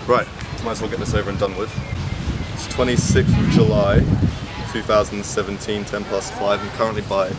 Right, might as well get this over and done with. It's 26th of July 2017, 10 past 5. I'm currently by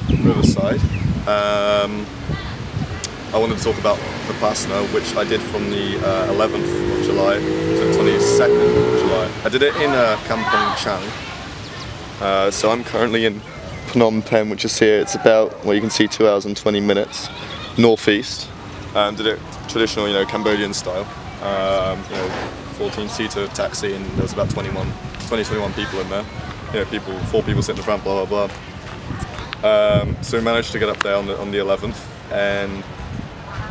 Riverside. I wanted to talk about Vipassana, which I did from the 11th of July to the 22nd of July. I did it in Kampong Cham. So I'm currently in Phnom Penh, which is here. It's about, well, you can see 2 hours and 20 minutes northeast. Did it traditional, Cambodian style. 14-seater taxi, and there was about 21 people in there. 4 people sit in the front, blah blah blah. So we managed to get up there on the 11th, and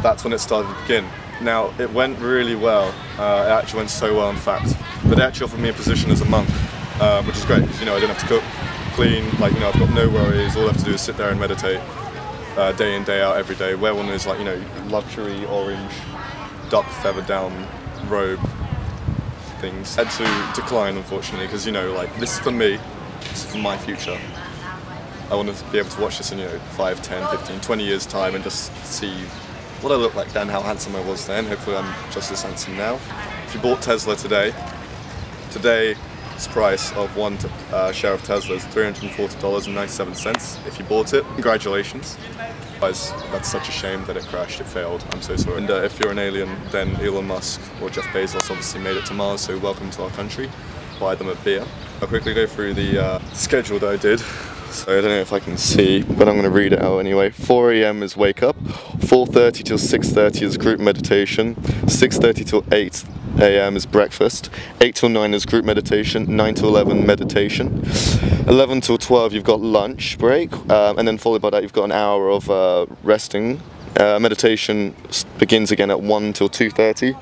that's when it started to begin. Now, it went really well. It actually went so well, in fact, that they actually offered me a position as a monk, which is great, because I didn't have to cook, clean, I've got no worries. All I have to do is sit there and meditate, day in, day out, every day. Wear one of those, luxury orange duck feather down robe things. Had to decline, unfortunately, because this is for me, this is for my future. I want to be able to watch this in 5, 10, 15, 20 years time and just see what I looked like then, how handsome I was then. Hopefully I'm just as handsome now. If you bought Tesla today's price of one share of Tesla is $340.97. If you bought it, congratulations. Guys, that's such a shame that it crashed, it failed, I'm so sorry. And if you're an alien, then Elon Musk or Jeff Bezos obviously made it to Mars, so welcome to our country. Buy them a beer. I'll quickly go through the schedule that I did. So I don't know if I can see, but I'm going to read it out anyway. 4 AM is wake up, 4:30 till 6:30 is group meditation, 6:30 till 8 AM is breakfast, 8 till 9 is group meditation, 9 till 11 meditation, 11 till 12 you've got lunch break, and then followed by that you've got an hour of resting. Meditation begins again at 1 till 2:30,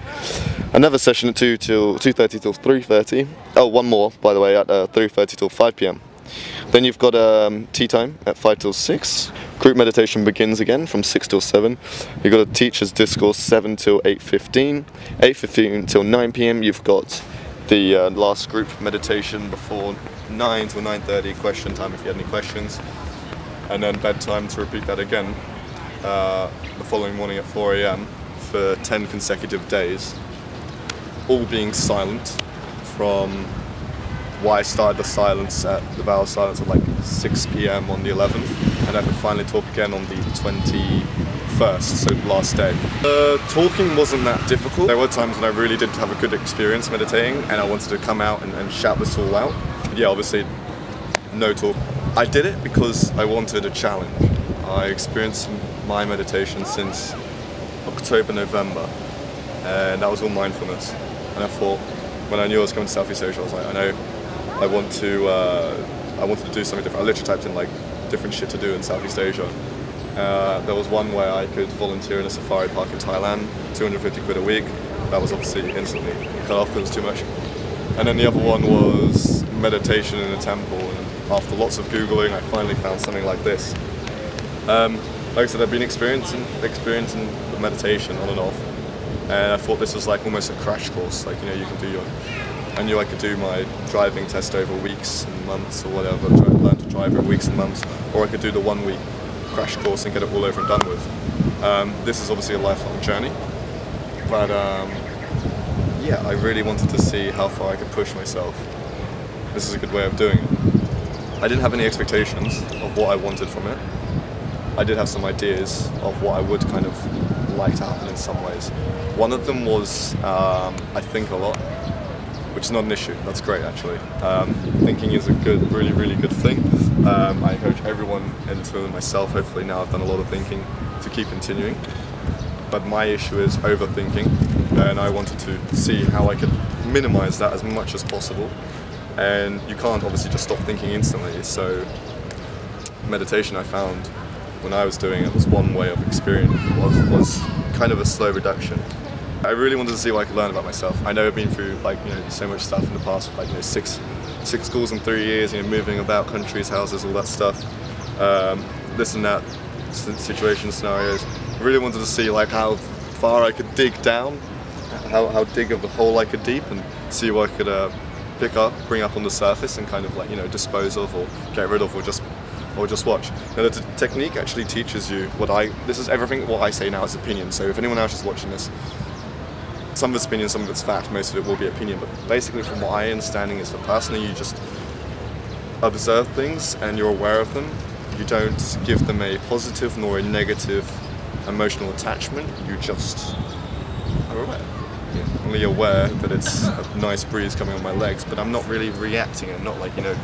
another session at 2:30 till 3:30, oh, one more by the way at 3:30 till 5 PM. Then you've got tea time at 5 till 6. Group meditation begins again from 6 till 7. You've got a teacher's discourse 7 till 8:15. 8:15 till 9 PM. You've got the last group meditation before 9 till 9:30. Question time if you had any questions. And then bedtime to repeat that again the following morning at 4 AM for 10 consecutive days. All being silent from... Why I started the silence at the vow of silence at 6 PM on the 11th, and I could finally talk again on the 21st, so last day. Talking wasn't that difficult. There were times when I really did have a good experience meditating, and I wanted to come out and shout this all out. But yeah, obviously, no talk. I did it because I wanted a challenge. I experienced my meditation since October, November, and that was all mindfulness. And I thought, when I knew I was going to Southeast Asia, I was like, I wanted to do something different. I literally typed in different shit to do in Southeast Asia. There was one where I could volunteer in a safari park in Thailand, 250 quid a week. That was obviously instantly cut off because it was too much. And then the other one was meditation in a temple. And after lots of Googling, I finally found something like this. Like I said, I've been experiencing the meditation on and off. And I thought this was almost a crash course. You can do I knew I could do my driving test over weeks and months or whatever, learn to drive over weeks and months, or I could do the 1 week crash course and get it all over and done with. This is obviously a lifelong journey, but yeah, I really wanted to see how far I could push myself. This is a good way of doing it. I didn't have any expectations of what I wanted from it. I did have some ideas of what I would kind of like to happen in some ways. One of them was, I think a lot, which is not an issue. That's great, actually. Thinking is a really, really good thing. I encourage everyone, including myself, hopefully now I've done a lot of thinking, to keep continuing. But my issue is overthinking, and I wanted to see how I could minimize that as much as possible. And you can't obviously just stop thinking instantly, so meditation I found when I was doing it was one way of experience, was kind of a slow reduction. I really wanted to see what I could learn about myself. I know I've been through so much stuff in the past, six schools in 3 years, moving about countries, houses, all that stuff, this and that, situation, scenarios. I really wanted to see how far I could dig down, how big of a hole I could deep, and see what I could pick up, bring up on the surface, and kind of dispose of or get rid of, or just watch. Now the technique actually teaches you this is everything what I say now is opinion, so if anyone else is watching this, some of it's opinion, some of it's fact, most of it will be opinion, but basically from what I understanding is that personally you just observe things and you're aware of them. You don't give them a positive nor a negative emotional attachment, you just are aware. I'm only aware that it's a nice breeze coming on my legs, but I'm not really reacting. I'm not like, you know,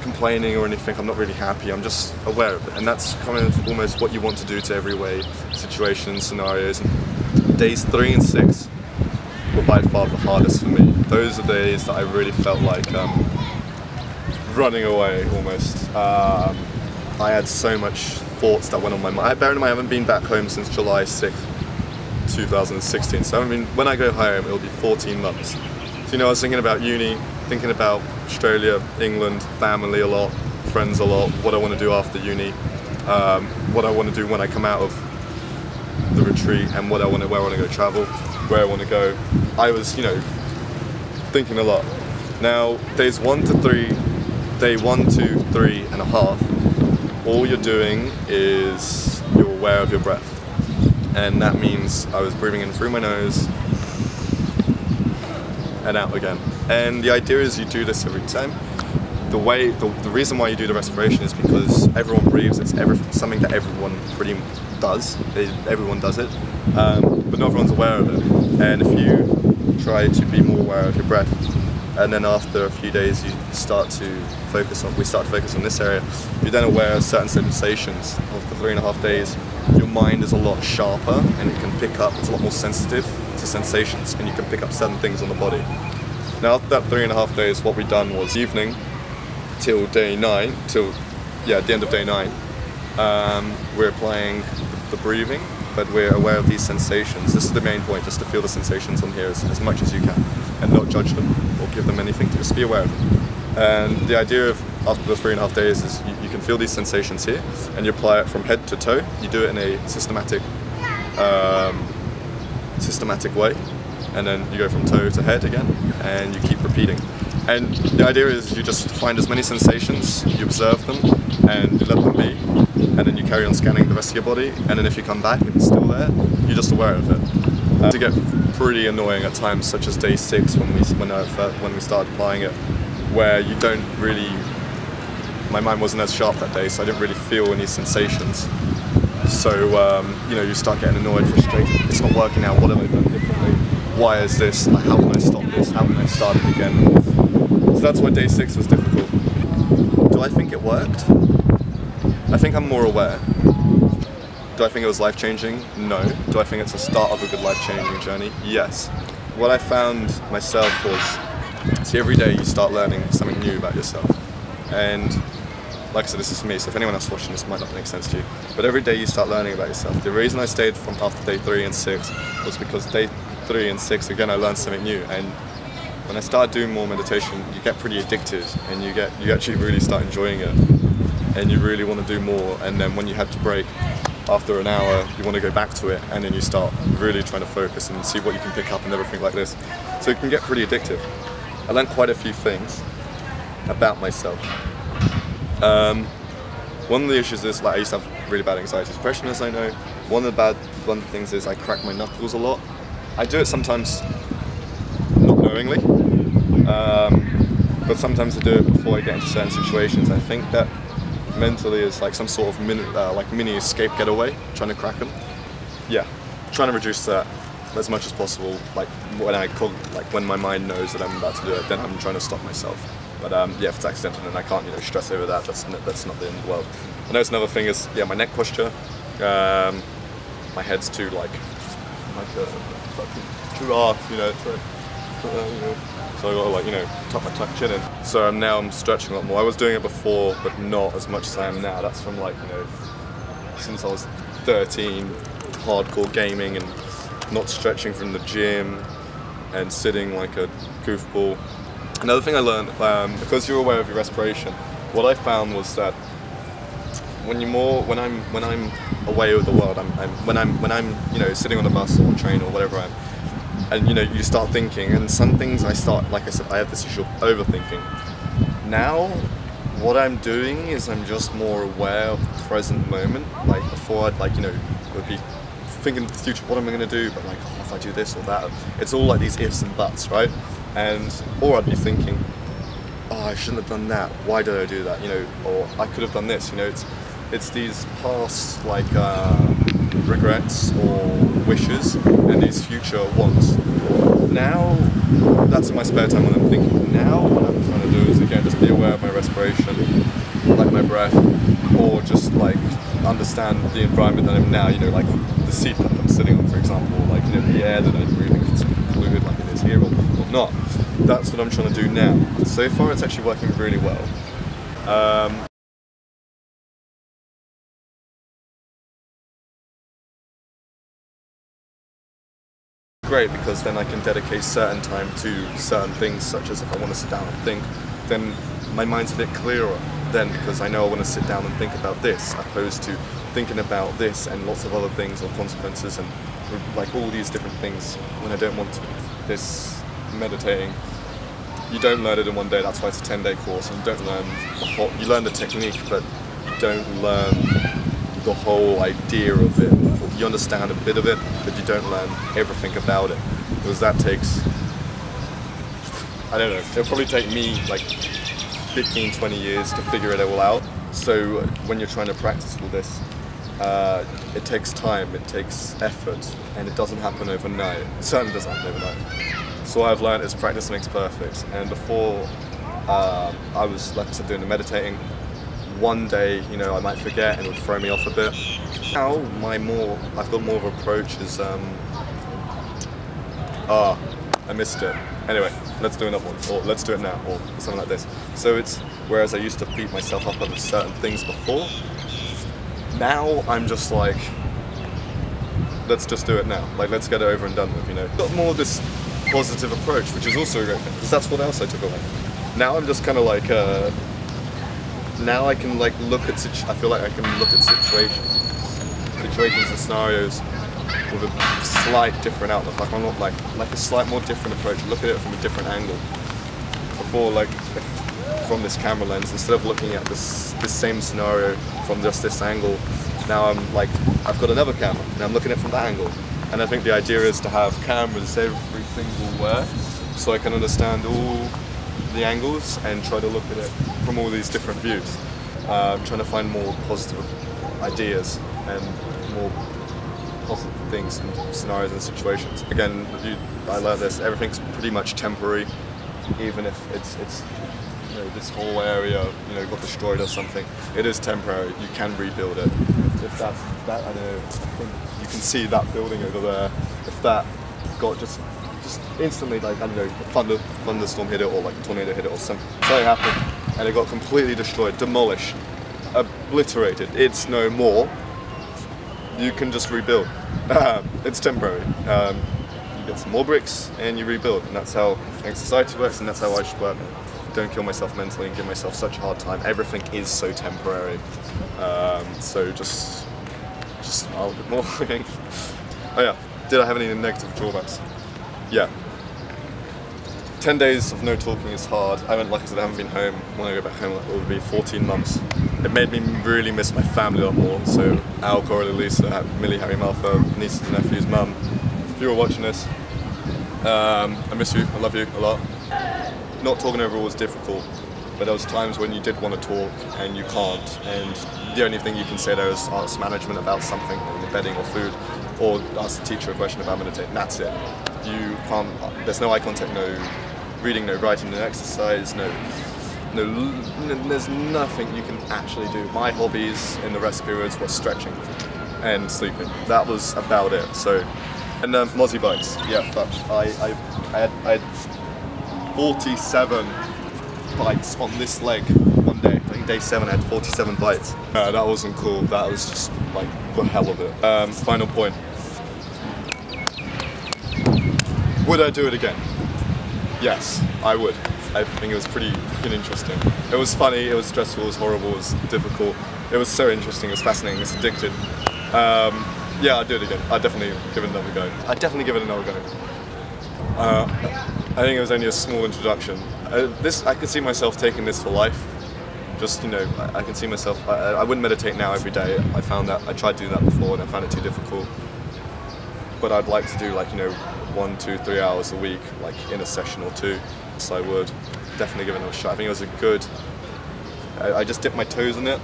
complaining or anything. I'm not really happy. I'm just aware of it. And that's kind of almost what you want to do to every way, situations, scenarios. And days 3 and 6 were by far the hardest for me. Those are days that I really felt like running away almost. I had so much thoughts that went on my mind. Bearing in mind I haven't been back home since July 6th, 2016. So I mean, when I go home, it'll be 14 months. So, you know, I was thinking about uni, thinking about Australia, England, family a lot, friends a lot, what I want to do after uni, what I want to do when I come out of the retreat, and where I want to go travel, where I want to go. I was, you know, thinking a lot. Now, days 1 to 3, day 1, 2, 3 and a half, all you're doing is you're aware of your breath. And that means I was breathing in through my nose and out again. And the idea is you do this every time. The reason why you do the respiration is because everyone breathes. It's something that everyone pretty does. Everyone does it, but not everyone's aware of it. And if you try to be more aware of your breath, and then after a few days we start to focus on this area, you're then aware of certain sensations. After 3.5 days, your mind is a lot sharper and it can pick up, it's a lot more sensitive to sensations, and you can pick up certain things on the body. Now after that 3.5 days, what we done was evening till day 9, till the end of day 9, we're applying the breathing, but we're aware of these sensations. This is the main point, just to feel the sensations on here as much as you can, and not judge them or give them anything, just be aware of them. And the idea of after the 3.5 days is you can feel these sensations here, and you apply it from head to toe. You do it in a systematic way, and then you go from toe to head again, and you keep repeating. And the idea is you just find as many sensations, you observe them, and you let them be, and then you carry on scanning the rest of your body, and then if you come back and it's still there, you're just aware of it. To get pretty annoying at times, such as day 6 when we started applying it, where you don't really, my mind wasn't as sharp that day, so I didn't really feel any sensations. So you know, you start getting annoyed, frustrated. It's not working out. What have I done differently? Why is this? How can I stop this? How can I start it again? So that's why day 6 was difficult. Do I think it worked? I think I'm more aware. Do I think it was life-changing? No. Do I think it's the start of a good life-changing journey? Yes. What I found myself was, see, every day you start learning something new about yourself. And like I said, this is for me, so if anyone else watching this might not make sense to you, but every day you start learning about yourself. The reason I stayed from after day 3 and 6 was because day 3 and 6, again, I learned something new. And when I started doing more meditation, you get pretty addicted, and you actually really start enjoying it, and you really want to do more. And then when you have to break after an hour, you want to go back to it, and then you start really trying to focus and see what you can pick up and everything like this. So it can get pretty addictive. I learned quite a few things about myself. One of the issues is, like, I used to have really bad anxiety depression, as I know. One of the things is I crack my knuckles a lot. I do it sometimes not knowingly, but sometimes I do it before I get into certain situations. I think that mentally is like some sort of mini escape getaway, trying to crack them. Yeah, trying to reduce that as much as possible. Like when my mind knows that I'm about to do it, then I'm trying to stop myself. But yeah, if it's accidental and I can't, you know, stress over that, that's not the end of the world. I know another thing is, yeah, my neck posture. My head's too like a fucking giraffe, you know. So I gotta, like, you know, tuck my chin in. So now I'm stretching a lot more. I was doing it before, but not as much as I am now. That's from, like, you know, since I was 13, hardcore gaming and not stretching from the gym and sitting like a goofball. Another thing I learned, because you're aware of your respiration, what I found was that when I'm away with the world, when I'm you know, sitting on a bus or a train or whatever and you know, you start thinking, and some things I start, like I said, I have this issue of overthinking. Now, what I'm doing is I'm just more aware of the present moment. Like before, I'd, like, you know, it would be thinking in the future, what am I going to do? But like, oh, if I do this or that, it's all like these ifs and buts, right? Or I'd be thinking, oh, I shouldn't have done that. Why did I do that? You know, or I could have done this. You know, it's these past like regrets or wishes and these future wants. Now, that's in my spare time when I'm thinking. Now, what I'm trying to do is again just be aware of my respiration, like my breath, or just like understand the environment that I'm in now. You know, like the seat that I'm sitting on, for example, like you know the air that I'm breathing, if it's fluid like it is here or not. That's what I'm trying to do now. So far, it's actually working really well. Great, because then I can dedicate certain time to certain things, such as if I want to sit down and think, then my mind's a bit clearer then, because I know I want to sit down and think about this, opposed to thinking about this and lots of other things or consequences and like all these different things when I don't want to. This meditating, you don't learn it in one day, that's why it's a 10-day course, and you don't learn the whole, you learn the technique, but you don't learn the whole idea of it. You understand a bit of it, but you don't learn everything about it, because that takes, I don't know, it'll probably take me like 15-20 years to figure it all out. So when you're trying to practice all this, it takes time, it takes effort, and it doesn't happen overnight. It certainly doesn't happen overnight. So what I've learned is practice makes perfect, and before I was, like I said, doing the meditating, one day, you know, I might forget and it would throw me off a bit. Now, I've got more of an approach is, I missed it. Anyway, let's do another one, or let's do it now, or something like this. So it's, whereas I used to beat myself up over certain things before, now I'm just like, let's just do it now. Like, let's get it over and done with, you know. Got more of this positive approach, which is also a great thing, because that's what else I took away. Now I'm just kind of like, now I can like look at, I feel like I can look at situations and scenarios with a slight different outlook. Like I'm not like a slight more different approach. Look at it from a different angle. Before, like from this camera lens, instead of looking at this same scenario from just this angle, now I'm like, I've got another camera and I'm looking at it from that angle. And I think the idea is to have cameras every single where, so I can understand all the angles and try to look at it from all these different views. Trying to find more positive ideas and more positive things and scenarios and situations. Again, I learned this, everything's pretty much temporary, even if it's you know, this whole area, you know, got destroyed or something, it is temporary, you can rebuild it. If that, I don't know, I think you can see that building over there, if that got just instantly, like, I don't know, a thunderstorm hit it, or like a tornado hit it, or something happened, and it got completely destroyed, demolished, obliterated, it's no more, you can just rebuild. It's temporary. You get some more bricks and you rebuild, and that's how society works, and that's how I should work. Don't kill myself mentally and give myself such a hard time. Everything is so temporary. So just a little bit more. Oh yeah, did I have any negative drawbacks? Yeah. 10 days of no talking is hard. Like I said, I haven't been home. When I go back home, it will be 14 months. It made me really miss my family a lot more. So Al, Coralie, Lisa, Millie, Harry, Malfa, nieces and nephews, mum. If you were watching this, I miss you, I love you a lot. Not talking over was difficult, but there was times when you did want to talk and you can't, and the only thing you can say there is ask management about something, like bedding or food, or ask the teacher a question about meditating. That's it. You can't, there's no eye contact, no reading, no writing, no exercise, there's nothing you can actually do. My hobbies in the rest periods were stretching and sleeping. That was about it. So, and Mozzie bikes. Yeah, fuck. I had 47 bites on this leg one day. I think day 7 I had 47 bites. That wasn't cool. That was just like the hell of it. Final point. Would I do it again? Yes, I would. I think it was pretty fucking interesting. It was funny, it was stressful, it was horrible, it was difficult. It was so interesting, it was fascinating, it's addictive. Yeah, I'd do it again. I'd definitely give it another go. I think it was only a small introduction. I could see myself taking this for life. Just, you know, I can see myself, I wouldn't meditate now every day. I found that, I tried to do that before and I found it too difficult. but I'd like to do like, you know, 1, 2, 3 hours a week, like in a session or two. So I would definitely give it another shot. I think it was a good, I just dipped my toes in it,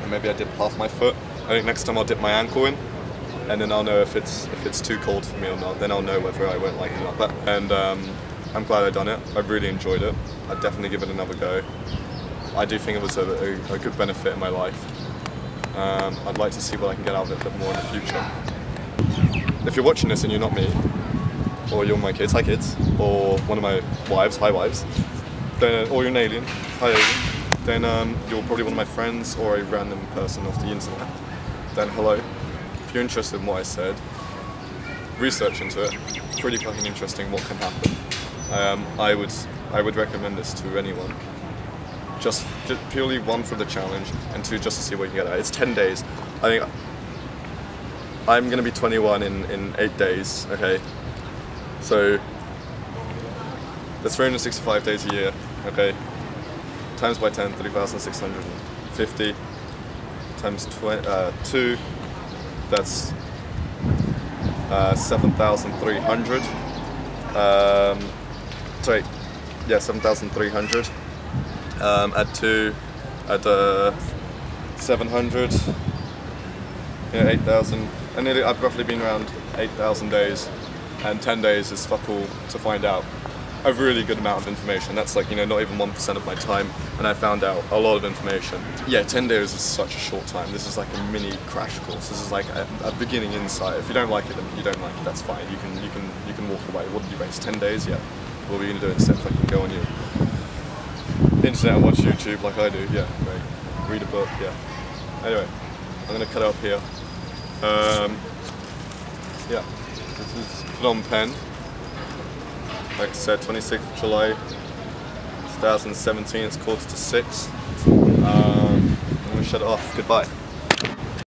and maybe I dipped half my foot. I think next time I'll dip my ankle in, and then I'll know if it's too cold for me or not. Then I'll know whether I won't like it or not. And I'm glad I've done it. I really enjoyed it. I'd definitely give it another go. I do think it was a good benefit in my life. I'd like to see what I can get out of it a bit more in the future. If you're watching this and you're not me, or you're my kids, hi kids, or one of my wives, hi wives, then, or you're an alien, hi alien, then you're probably one of my friends or a random person off the internet. Then hello. If you're interested in what I said, research into it. Pretty fucking interesting what can happen. I would recommend this to anyone. Just purely, one, for the challenge, and two, just to see what you can get out. It's 10 days. I think I'm going to be 21 in 8 days, okay? So there's 365 days a year, okay? Times by 10, 3,650. Times 2, that's 7,300. Sorry, yeah, 7,300. Add 2, add 700, yeah, 8,000, and nearly, I've roughly been around 8,000 days, and 10 days is fuck all to find out a really good amount of information. That's like, you know, not even 1% of my time, and I found out a lot of information. Yeah, 10 days is such a short time. This is like a mini crash course. This is like a beginning insight. If you don't like it, then you don't like it. That's fine. You can walk away. What did you waste? 10 days? Yeah. What are we gonna do instead? If I can go on your internet and watch YouTube like I do, yeah, great. Read a book, yeah. Anyway, I'm gonna cut it up here. Yeah, this is Phnom Penh. Like I said, 26th of July, 2017. It's 5:45. I'm gonna shut it off. Goodbye.